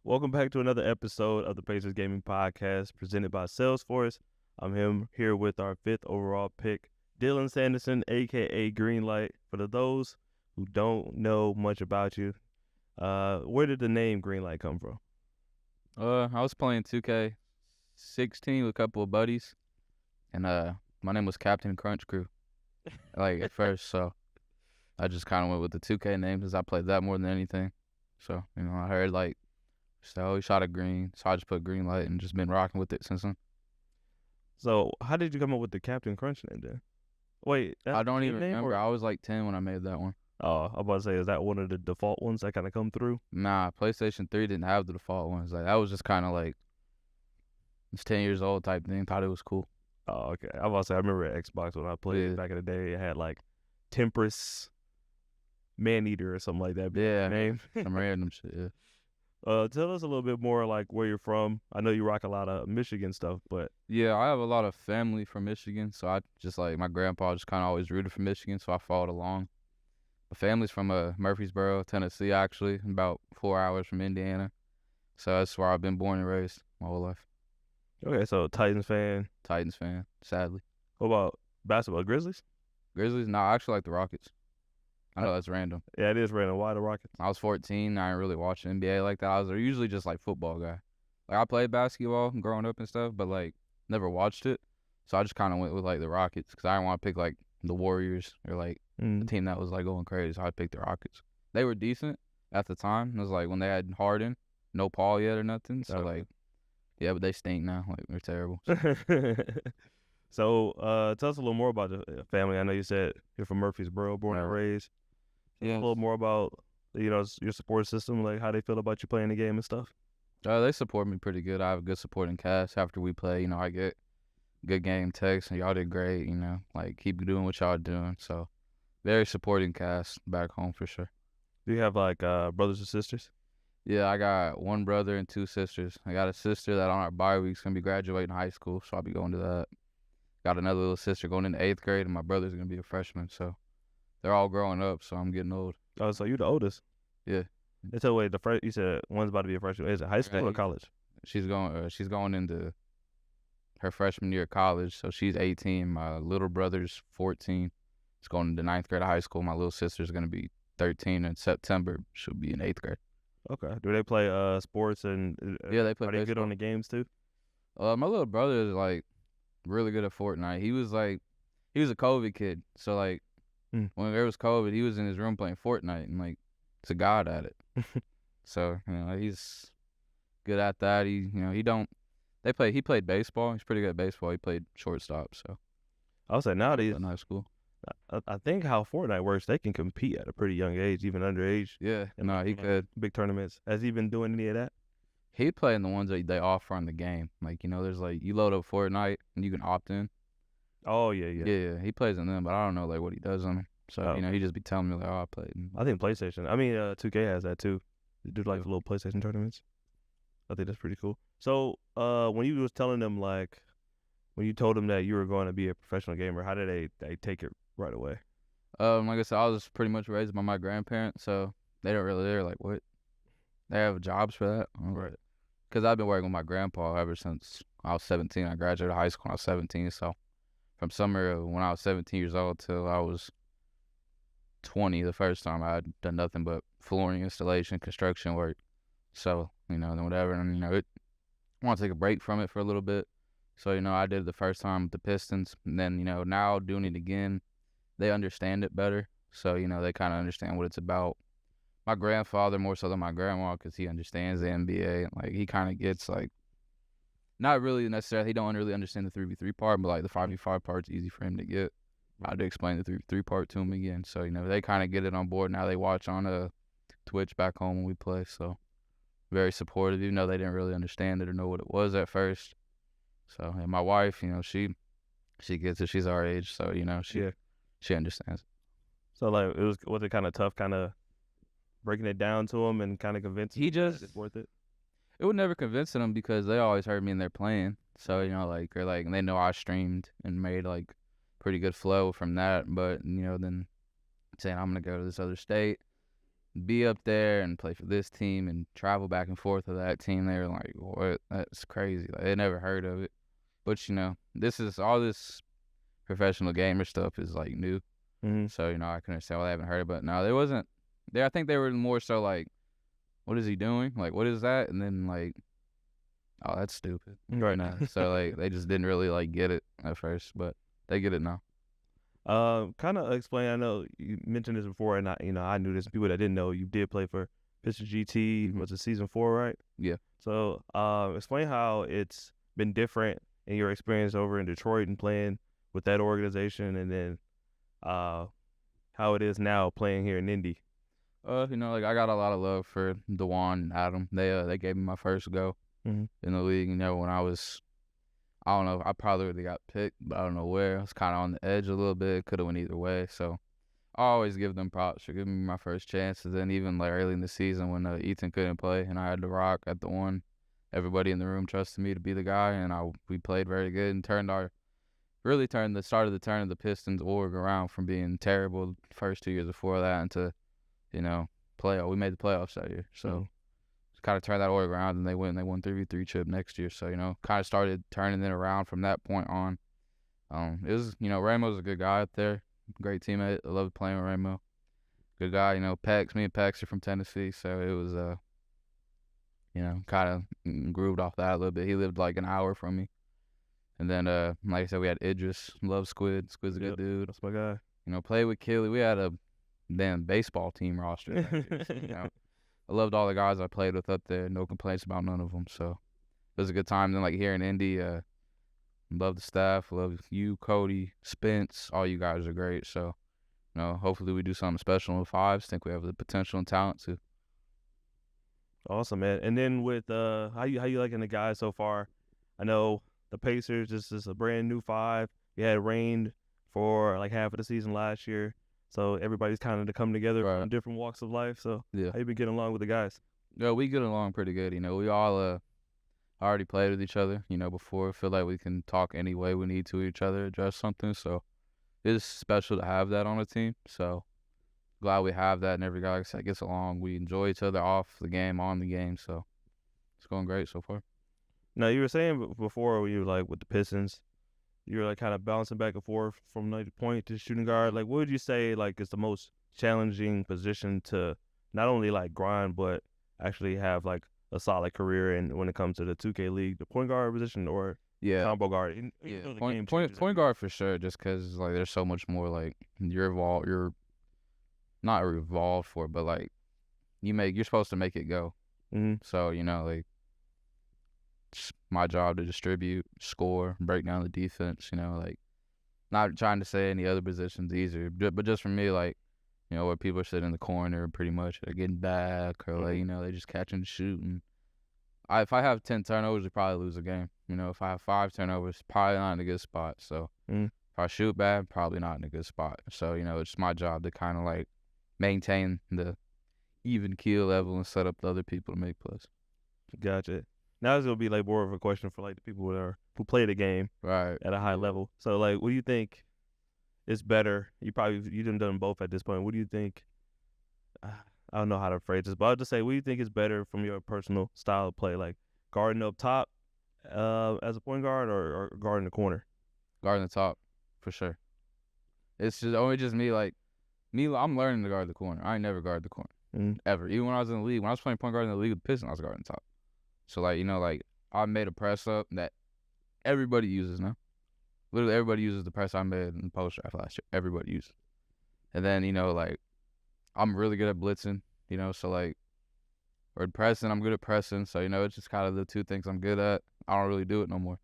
Welcome back to another episode of the Pacers Gaming Podcast presented by Salesforce. I'm here with our 5th overall pick, Dylan Sanderson, a.k.a. Greenlight. For those who don't know much about you, where did the name Greenlight come from? I was playing 2K16 with a couple of buddies, and my name was Captain Crunch Crew, at first, so I just kind of went with the 2K name because I played that more than anything. So, I heard, so he shot a green, so I just put Greenlight and just been rocking with it since then. So, how did you come up with the Captain Crunch name then? Wait, I don't even remember. I was 10 when I made that one. Oh, I'm about to say, is that one of the default ones that kind of come through? Nah, PlayStation 3 didn't have the default ones. That was just kind of it's 10 years old type thing. Thought it was cool. Oh, okay. I'm about to say, I remember at Xbox when I played it back in the day, it had Temperance Maneater or something like that. Yeah, name. Some random shit, yeah. Tell us a little bit more where you're from. I know you rock a lot of Michigan stuff, but yeah, I have a lot of family from Michigan, so I just my grandpa just kind of always rooted for Michigan, so I followed along. My family's from Murfreesboro, Tennessee, actually, about 4 hours from Indiana, so that's where I've been born and raised my whole life. Okay, so Titans fan, sadly. What about basketball? Grizzlies? No, I actually like the Rockets. I know that's random. Yeah, it is random. Why the Rockets? I was 14. I didn't really watch NBA like that. I was usually just football guy. I played basketball growing up and stuff, but never watched it. So I just kind of went with the Rockets because I didn't want to pick the Warriors or the team that was going crazy. So I picked the Rockets. They were decent at the time. It was when they had Harden, no Paul yet or nothing. So yeah, but they stink now. They're terrible. So tell us a little more about the family. I know you said you're from Murfreesboro, born and raised. Yeah. A little more about your support system, how they feel about you playing the game and stuff. They support me pretty good. I have a good supporting cast. After we play, I get good game texts, and y'all did great. Keep doing what y'all doing. So very supporting cast back home for sure. Do you have brothers or sisters? Yeah, I got one brother and 2 sisters. I got a sister that on our bye week's gonna be graduating high school, so I'll be going to that. Got another little sister going into 8th grade, and my brother's gonna be a freshman. So they're all growing up, so I'm getting old. Oh, so you're the oldest? Yeah. And so wait, you said one's about to be a freshman. Is it high school or college? She's going into her freshman year of college, so she's 18. My little brother's 14. He's going into 9th grade of high school. My little sister's gonna be 13 in September. She'll be in 8th grade. Okay. Do they play sports and yeah, they play. Are they good on the games too? My little brother is really good at Fortnite. He was a COVID kid, so when there was COVID, he was in his room playing Fortnite and he's a god at it. So he's good at that. He played baseball. He's pretty good at baseball. He played shortstop. So I would say nowadays in high school. I think how Fortnite works, they can compete at a pretty young age, even underage. Yeah, he could. Big tournaments. Has he been doing any of that? He played in the ones that they offer on the game. There's you load up Fortnite and you can opt in. Oh, yeah. Yeah, he plays in them, but I don't know what he does on them. So, he just be telling me I played. I think PlayStation. 2K has that too. They do the little PlayStation tournaments. I think that's pretty cool. So, when you was telling them when you told them that you were going to be a professional gamer, how did they take it right away? Like I said, I was pretty much raised by my grandparents, so they're what? They have jobs for that? Right. Because I've been working with my grandpa ever since I was 17. I graduated high school when I was 17, so from summer when I was 17 years old till I was 20 the first time, I had done nothing but flooring installation, construction work. So, then whatever. And, I want to take a break from it for a little bit. So, I did it the first time with the Pistons. And then, now doing it again, they understand it better. So, they kind of understand what it's about. My grandfather more so than my grandma because he understands the NBA. He kind of gets, not really necessarily, he don't really understand the 3v3 part, but, the 5v5 part's easy for him to get. I had to explain the 3v3 part to him again. So, they kind of get it on board. Now they watch on Twitch back home when we play. So, very supportive, even though they didn't really understand it or know what it was at first. So, and my wife, she gets it. She's our age. So, she understands. So, was it kind of tough breaking it down to him and kind of convincing him that it's worth it? It would never convince them because they always heard me in there playing. So, and they know I streamed and made, pretty good flow from that. But, then saying I'm going to go to this other state, be up there and play for this team and travel back and forth to that team. They were like, what? That's crazy. Like, they never heard of it. But, this is all this professional gamer stuff is like new. Mm-hmm. So, I can understand why they haven't heard of it. But no, there wasn't. I think they were more so like, what is he doing? Like, what is that? And then like, oh, that's stupid. Right. So like, they just didn't really like get it at first, but they get it now. Kind of explain. I know you mentioned this before, and I knew this. People that didn't know, you did play for Pistons GT. Was it season 4, right? Yeah. So, explain how it's been different in your experience over in Detroit and playing with that organization, and then, how it is now playing here in Indy. Like I got a lot of love for DeJuan and Adam. They gave me my first go in the league. When I was, I don't know, I probably would have got picked, but I don't know where. I was kind of on the edge a little bit. Could have went either way. So I always give them props for giving me my first chances. And then like early in the season when Ethan couldn't play and I had to rock at the one, everybody in the room trusted me to be the guy, and we played very good and turned the start of the turn of the Pistons org around from being terrible the first 2 years before that into, playoff. We made the playoffs that year. So kind of turned that org around, and they won 3v3 chip next year. So, kind of started turning it around from that point on. It was, Ramo's a good guy out there. Great teammate. I love playing with Ramo. Good guy, me and Pex are from Tennessee, so it was, kind of grooved off that a little bit. He lived like an hour from me. And then, like I said, we had Idris. Love Squid. Squid's a good dude. That's my guy. Played with Killy. We had a damn baseball team roster that year, so, I loved all the guys I played with up there. No complaints about none of them. So it was a good time. Then like here in Indy, love the staff. Love you, Cody, Spence. All you guys are great. So, hopefully we do something special in the fives. Think we have the potential and talent to. Awesome, man. And then with how you liking the guys so far? I know the Pacers. This is a brand new 5. You had rained for like half of the season last year. So everybody's kind of to come together from different walks of life. So yeah, how you been getting along with the guys? Yeah, we get along pretty good. We all already played with each other, before. Feel like we can talk any way we need to each other, address something. So it's special to have that on the team. So glad we have that, and every guy gets along. We enjoy each other off the game, on the game. So it's going great so far. Now, you were saying before you were like with the Pistons, you were like kind of bouncing back and forth from like point to shooting guard. Like, what would you say like is the most challenging position to not only like grind but actually have like a solid career in when it comes to the 2K league, the point guard position or combo guard? Point guard for sure. Just because like there's so much more like you're not evolved for, but like you're supposed to make it go. Mm-hmm. So like. It's my job to distribute, score, break down the defense, like not trying to say any other positions easier, but just for me, like, where people are sitting in the corner pretty much, they're getting back or like, they just catching and shooting. If I have 10 turnovers, we probably lose a game. If I have 5 turnovers, probably not in a good spot. So if I shoot bad, probably not in a good spot. So, it's my job to kind of like maintain the even keel level and set up the other people to make plays. Gotcha. Now it's gonna be like more of a question for like the people who play the game at a high level. So like, what do you think is better? You done done both at this point. What do you think? I don't know how to phrase this, but I'll just say, what do you think is better from your personal style of play? Like guarding up top as a point guard or guarding the corner? Guarding the top, for sure. It's just only just me. Like me, I'm learning to guard the corner. I ain't never guarded the corner ever. Even when I was in the league, when I was playing point guard in the league with the Pistons, I was guarding the top. So, like, like, I made a press up that everybody uses now. Literally, everybody uses the press I made in the post draft last year. Everybody uses it. And then, like, I'm really good at blitzing, so, like, or pressing, I'm good at pressing. So, it's just kind of the two things I'm good at. I don't really do it no more.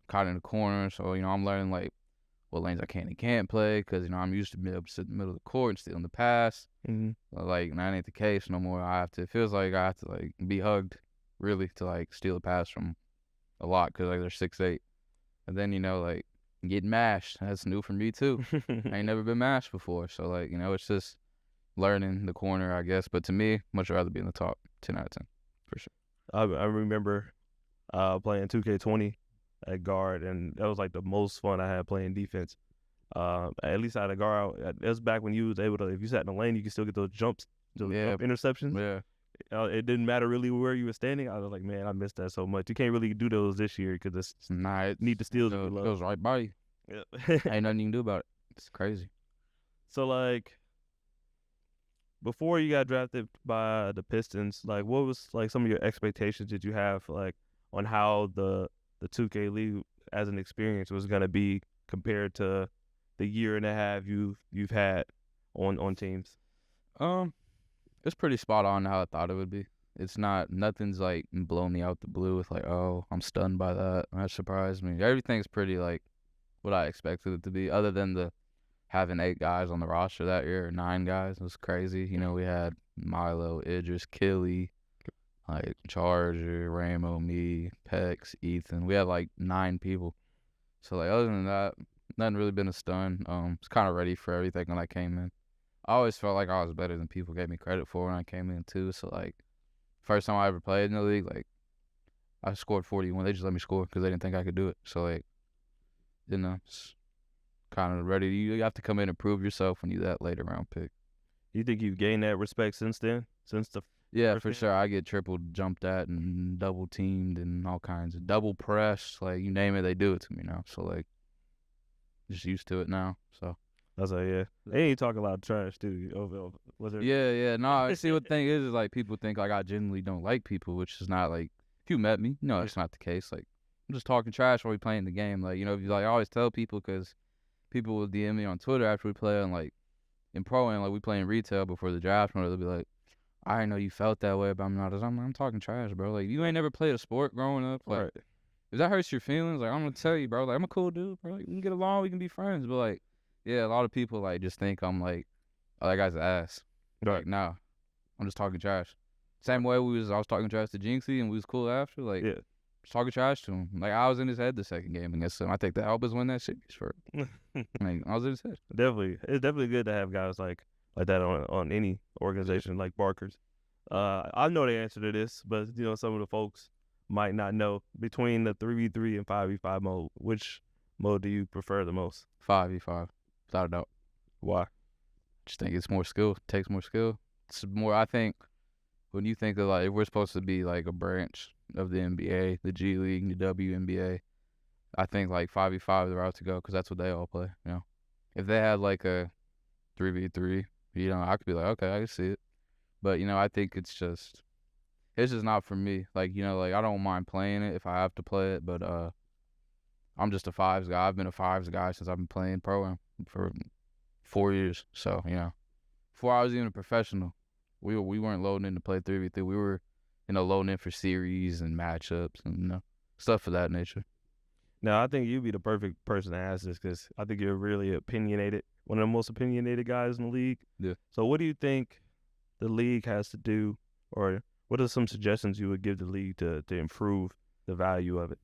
Caught in the corner. So, I'm learning, like, what lanes I can and can't play because, I'm used to being able to sit in the middle of the court and steal in the pass. Like, that ain't the case no more. It feels like I have to, like, be hugged. Really, to like steal a pass from a lot because like they're 6'8", and then like getting mashed. That's new for me too. I ain't never been mashed before, so like it's just learning the corner, I guess. But to me, much rather be in the top 10 out of 10 for sure. I remember playing 2K20 at guard, and that was like the most fun I had playing defense. At least out of guard, it was back when you was able to, if you sat in the lane, you could still get those jumps interceptions. Yeah. It didn't matter really where you were standing. I was like, man, I missed that so much. You can't really do those this year because it's need the steals to be low. It goes right by you. Yeah. Ain't nothing you can do about it. It's crazy. So like, before you got drafted by the Pistons, like what was like some of your expectations that you have like on how the 2K League as an experience was gonna be compared to the year and a half you've had on teams? It's pretty spot on how I thought it would be. It's nothing's like blown me out the blue with like, oh, I'm stunned by that. That surprised me. Everything's pretty like what I expected it to be, other than the having 8 guys on the roster that year, or 9 guys. It was crazy. You know, we had Milo, Idris, Killy, like Charger, Ramo, me, Pex, Ethan. We had like 9 people. So like other than that, nothing really been a stun. Was kind of ready for everything when I came in. I always felt like I was better than people gave me credit for when I came in too. So like, first time I ever played in the league, like I scored 41. They just let me score because they didn't think I could do it. So like, you know, it's kind of ready. You have to come in and prove yourself when you're that later round pick. You think you've gained that respect since then? Since the Yeah, for sure. I get triple jumped at and double teamed and all kinds of double pressed. Like you name it, they do it to me now. So like, just used to it now. So. I was like, yeah. They ain't talk a lot of trash too. Was it? Yeah. No, see what the thing is like people think like I genuinely don't like people, which is not like if you met me, no, that's not the case. Like I'm just talking trash while we playing the game. Like, you know, like I always tell people because people will DM me on Twitter after we play and like in pro and like we play in retail before the draft, and they'll be like, I didn't know you felt that way about me. I'm talking trash, bro. Like you ain't never played a sport growing up. Like Right. if that hurts your feelings, like I'm gonna tell you, bro. Like I'm a cool dude, bro. Like, we can get along, we can be friends, but like. Yeah, a lot of people like just think I'm like, oh, that guy's an ass. Right. Like, nah, I'm just talking trash. Same way I was talking trash to Jinxie and we was cool after. Like, Yeah. just talking trash to him. Like I was in his head the second game against him. I think the Albas win that series for it. Like, I was in his head. Definitely, it's definitely good to have guys like that on any organization like Barker's. I know the answer to this, but you know some of the folks might not know. Between the 3v3 and 5v5 mode, which mode do you prefer the most? 5v5, without a doubt. Why? Just think it's more skill. It takes more skill. It's more. I think when you think of like if we're supposed to be like a branch of the NBA, the G League, the WNBA, I think like 5v5 is the route to go because that's what they all play. You know, if they had like a 3v3, you know, I could be like, okay, I can see it. But you know, I think it's just not for me. Like, you know, like I don't mind playing it if I have to play it, but I'm just a fives guy. I've been a fives guy since I've been playing pro for 4 years. So, you know, before I was even a professional, we weren't loading in to play 3v3. We were, you know, loading in for series and matchups and, you know, stuff of that nature. Now, I think you'd be the perfect person to ask this because I think you're really opinionated, one of the most opinionated guys in the league. Yeah. So what do you think the league has to do, or what are some suggestions you would give the league to improve the value of it?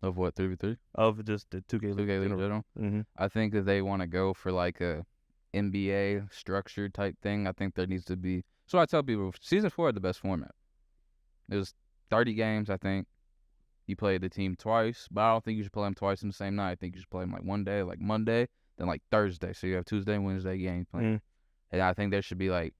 Of what, 3v3? Of just the 2K League in general? Mm-hmm. I think that they want to go for like a NBA structured type thing. I think there needs to be. So I tell people, season 4 had the best format. It was 30 games, I think. You played the team twice, but I don't think you should play them twice in the same night. I think you should play them like one day, like Monday, then like Thursday. So you have Tuesday and Wednesday games playing. Mm-hmm. And I think there should be like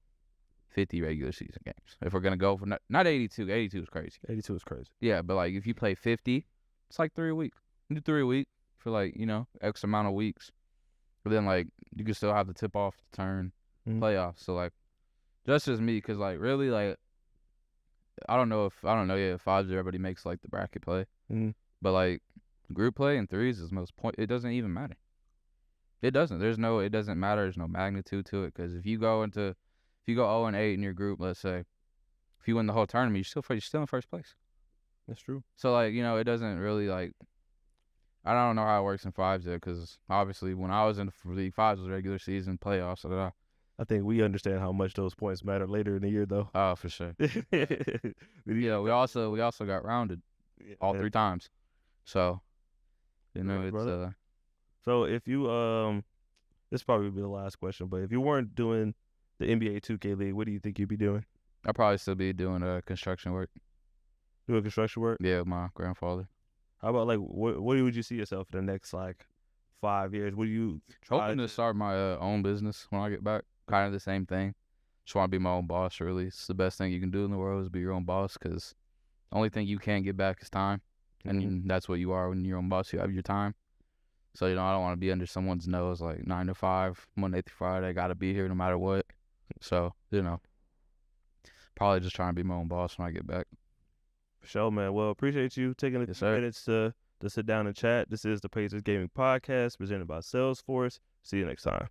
50 regular season games. If we're going to go for not 82. 82 is crazy. 82 is crazy. Yeah, but like if you play 50, it's like 3 a week. You do 3 a week for like, you know, X amount of weeks. But then like you can still have the tip off the turn playoffs. So like that's just me because like really like I don't know if fives everybody makes like the bracket play. Mm-hmm. But like group play and threes is most point. It doesn't even matter. It doesn't. It doesn't matter. There's no magnitude to it because if you go 0-8 in your group, let's say, if you win the whole tournament, you're still in first place. That's true. So like, you know, it doesn't really like. I don't know how it works in fives there because obviously when I was in the league, fives was regular season playoffs. So I think we understand how much those points matter later in the year, though. Oh, for sure. Yeah, we also got rounded all 3 times. So, you know, it's So if you this probably be the last question, but if you weren't doing the NBA 2K League, what do you think you'd be doing? I'd probably still be doing construction work. Doing construction work? Yeah, with my grandfather. How about like what would you see yourself in the next like 5 years? Would you hoping to start my own business when I get back? Kind of the same thing. just want to be my own boss, really. It's the best thing you can do in the world is be your own boss, because the only thing you can't get back is time. And that's what you are when you're your own boss. You have your time. So, I don't want to be under someone's nose like 9 to 5, Monday through Friday. I got to be here no matter what. So, probably just trying to be my own boss when I get back. For sure, man. Well, appreciate you taking a few minutes to sit down and chat. This is the Pacers Gaming Podcast presented by Salesforce. See you next time.